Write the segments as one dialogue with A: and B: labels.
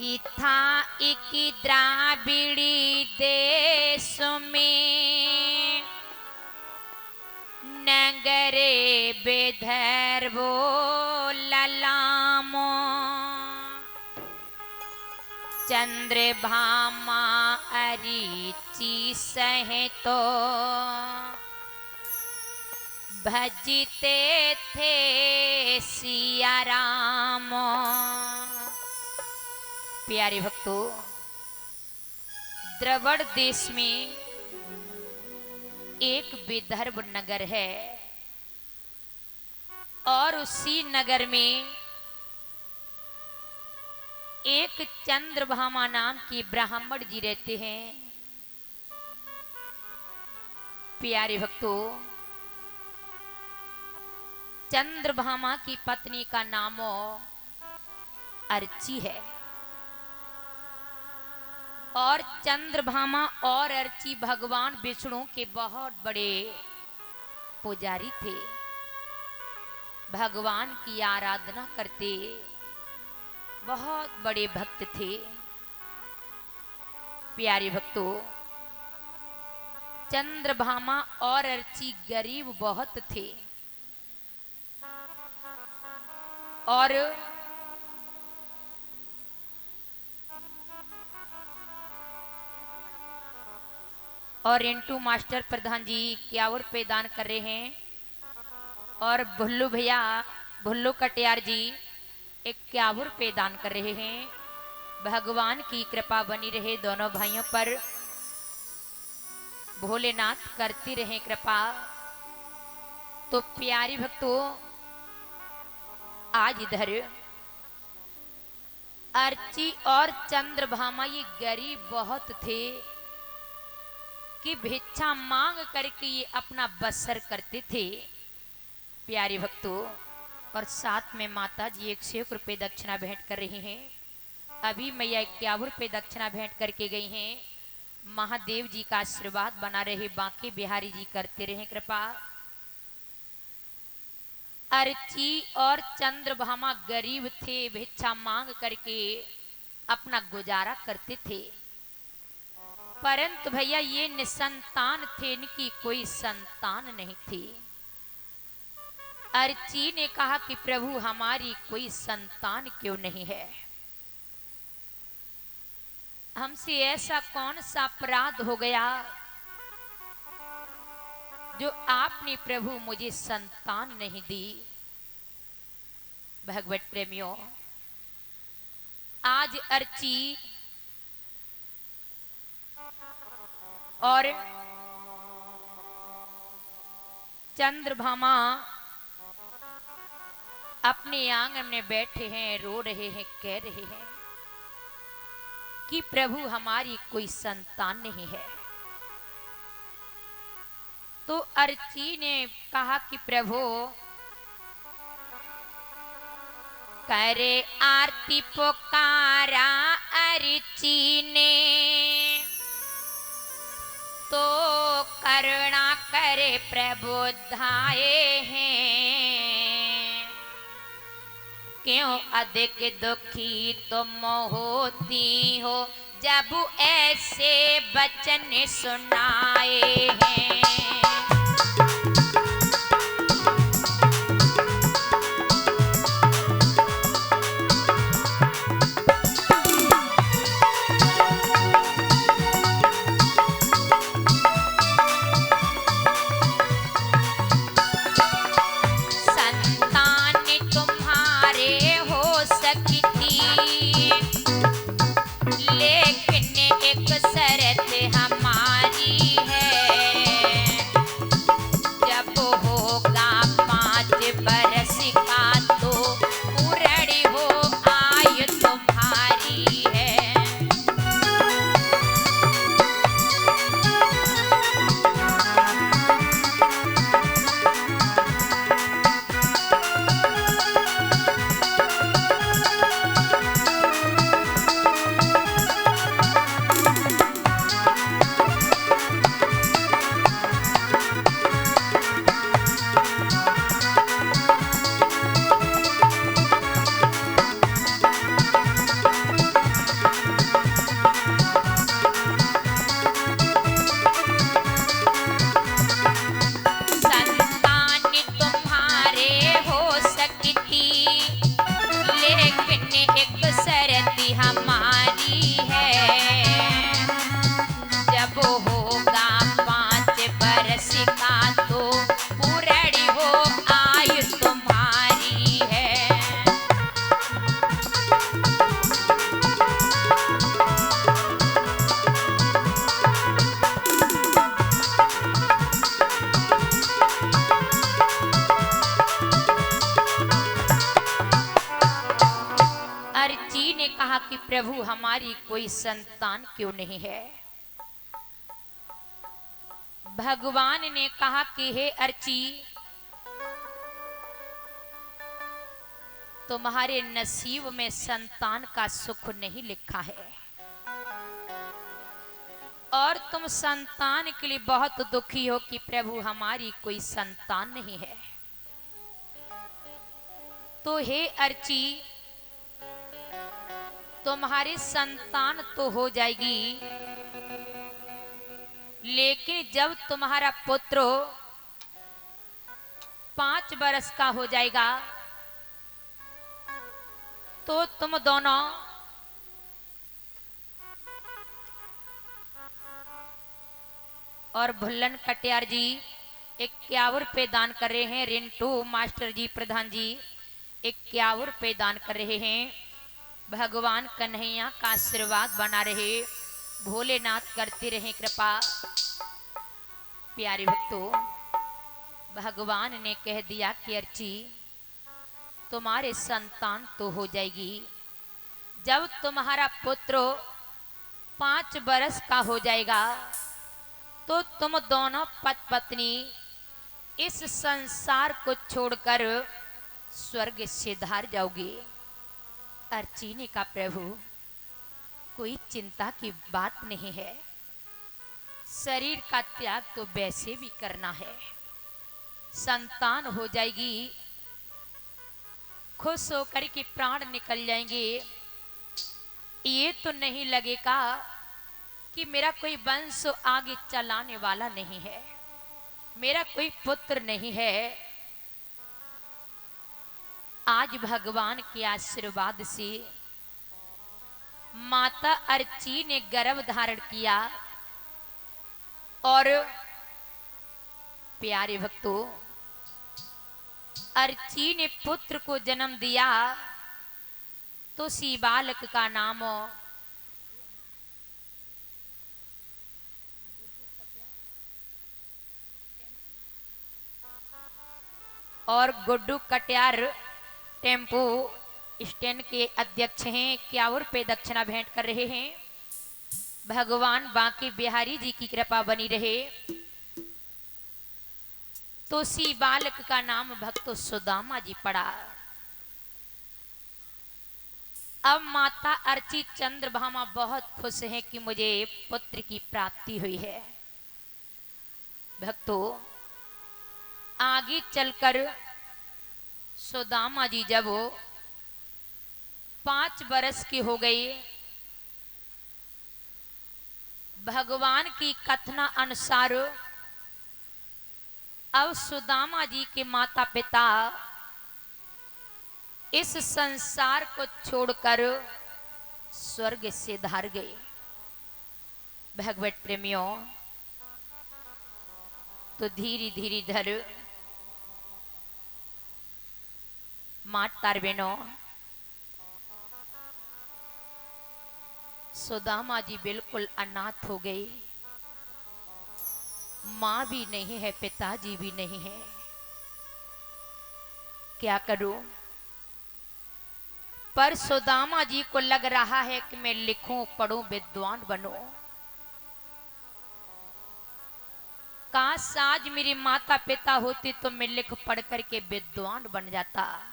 A: इथा इकी द्राविड़ी देश में नगरे विदर्भो ललामो चंद्रभामा अरिचि सहितो भजते थे सिया राम। प्यारे भक्तों, द्रविड़ देश में एक विदर्भ नगर है और उसी नगर में एक चंद्रभामा नाम की ब्राह्मण जी रहते हैं। प्यारे भक्तों, चंद्रभामा की पत्नी का नाम अर्ची है और चंद्रभामा और अर्ची भगवान विष्णु के बहुत बड़े पुजारी थे। भगवान की आराधना करते बहुत बड़े भक्त थे। प्यारे भक्तों, चंद्रभामा और अर्ची गरीब बहुत थे और रिंटू मास्टर प्रधान जी क्यावर पे दान कर रहे हैं और भुल्लू भैया भुल्लू कटियार जी एक क्यावर पे दान कर रहे हैं। भगवान की कृपा बनी रहे दोनों भाइयों पर, भोलेनाथ करती रहे कृपा। तो प्यारी भक्तों, आज इधर अर्ची और चंद्रभामा ये गरीब बहुत थे कि भिक्षा मांग करके ये अपना बसर करते थे। प्यारे भक्तों, और साथ में माता जी 101 रुपये दक्षिणा भेंट कर रही हैं। अभी मैया 51 रुपये दक्षिणा भेंट करके गई हैं। महादेव जी का आशीर्वाद बना रहे, बांके बिहारी जी करते रहे कृपा। अर्ची और चंद्रभामा गरीब थे, भिक्षा मांग करके अपना गुजारा करते थे, परंतु भैया ये निसंतान थे, इनकी कोई संतान नहीं थी। अर्ची ने कहा कि प्रभु हमारी कोई संतान क्यों नहीं है, हमसे ऐसा कौन सा अपराध हो गया जो आपने प्रभु मुझे संतान नहीं दी। भगवत प्रेमियों, आज अर्ची और चंद्रभामा अपने आंगन में बैठे हैं, रो रहे हैं, कह रहे हैं कि प्रभु हमारी कोई संतान नहीं है। तो अर्ची ने कहा कि प्रभु करे आरती पुकारा अर्ची ने, तो करुणा करे प्रभु धाये हैं। क्यों अधिक दुखी तुम होती हो जब ऐसे वचन सुनाए हैं। लेकिन एक शर्त हमारी है, कि प्रभु हमारी कोई संतान क्यों नहीं है। भगवान ने कहा कि हे अर्ची, तुम्हारे नसीब में संतान का सुख नहीं लिखा है और तुम संतान के लिए बहुत दुखी हो कि प्रभु हमारी कोई संतान नहीं है। तो हे अर्ची, तुम्हारी संतान तो हो जाएगी, लेकिन जब तुम्हारा पुत्र 5 वर्ष का हो जाएगा तो तुम दोनों और भुल्लन कटियार जी 51 रुपये दान कर रहे हैं। रिंटू मास्टर जी प्रधान जी 51 रुपये दान कर रहे हैं। भगवान कन्हैया का आशीर्वाद बना रहे, भोलेनाथ करते रहे कृपा। प्यारे भक्तों, भगवान ने कह दिया कि अर्ची, तुम्हारे संतान तो हो जाएगी। जब तुम्हारा पुत्र 5 वर्ष का हो जाएगा तो तुम दोनों पति पत्नी इस संसार को छोड़कर स्वर्ग से धार जाओगे। अर्ची ने कहा प्रभु, कोई चिंता की बात नहीं है, शरीर का त्याग तो वैसे भी करना है, संतान हो जाएगी, खुश होकर के प्राण निकल जाएंगे। ये तो नहीं लगेगा कि मेरा कोई वंश आगे चलाने वाला नहीं है, मेरा कोई पुत्र नहीं है। आज भगवान के आशीर्वाद से माता अर्ची ने गर्भ धारण किया और प्यारे भक्तों, अर्ची ने पुत्र को जन्म दिया तो उसी बालक का नाम और गुड्डू कटियार टेम्पो स्टैंड के अध्यक्ष हैं। 51 रुपये दक्षिणा भेंट कर रहे हैं। भगवान बांके बिहारी जी की कृपा बनी रहे। तो उसी बालक का नाम भक्तों सुदामा जी पड़ा। अब माता अर्ची चंद्रभामा बहुत खुश है कि मुझे पुत्र की प्राप्ति हुई है। भक्तों, आगे चलकर सुदामा जी जब 5 वर्ष के हो गए, भगवान की कथना अनुसार अब सुदामा जी के माता पिता इस संसार को छोड़कर स्वर्ग से धार गए। भगवत प्रेमियों, तो धीरे धीरे धर मातार बहनों, सुदामा जी बिल्कुल अनाथ हो गए। मां भी नहीं है, पिताजी भी नहीं है, क्या करूं? पर सुदामा जी को लग रहा है कि मैं लिखूं, पढ़ूं, विद्वान बनूं। काश आज मेरे माता पिता होते तो मैं लिख पढ़ करके विद्वान बन जाता।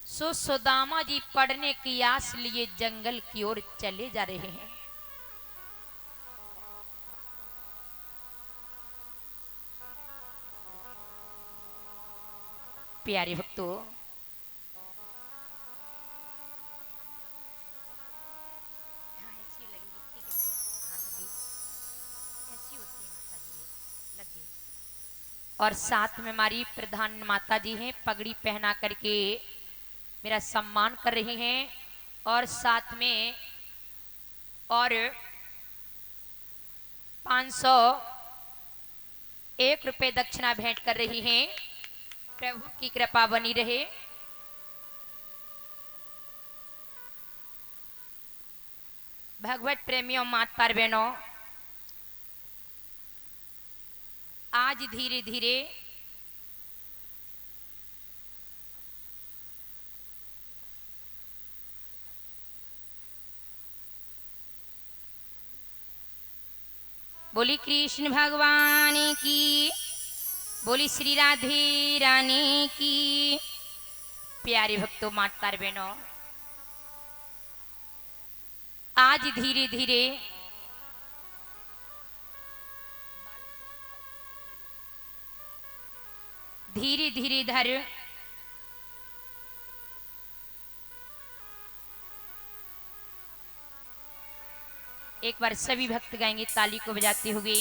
A: सो सुदामा जी पढ़ने की आस लिए जंगल की ओर चले जा रहे हैं। प्यारे भक्तों, और साथ में हमारी प्रधान माता जी हैं, पगड़ी पहना करके मेरा सम्मान कर रही हैं और साथ में और 501 रुपये दक्षिणा भेंट कर रही हैं। प्रभु की कृपा बनी रहे। भगवत प्रेमियों, माता बहनों, आज धीरे धीरे बोली कृष्ण भगवान की, बोली श्री राधे रानी की। प्यारे भक्तों, मातार बहनों, आज धीरे धीरे धीरे धीरे इधर एक बार सभी भक्त गाएंगे ताली को बजाते हुए।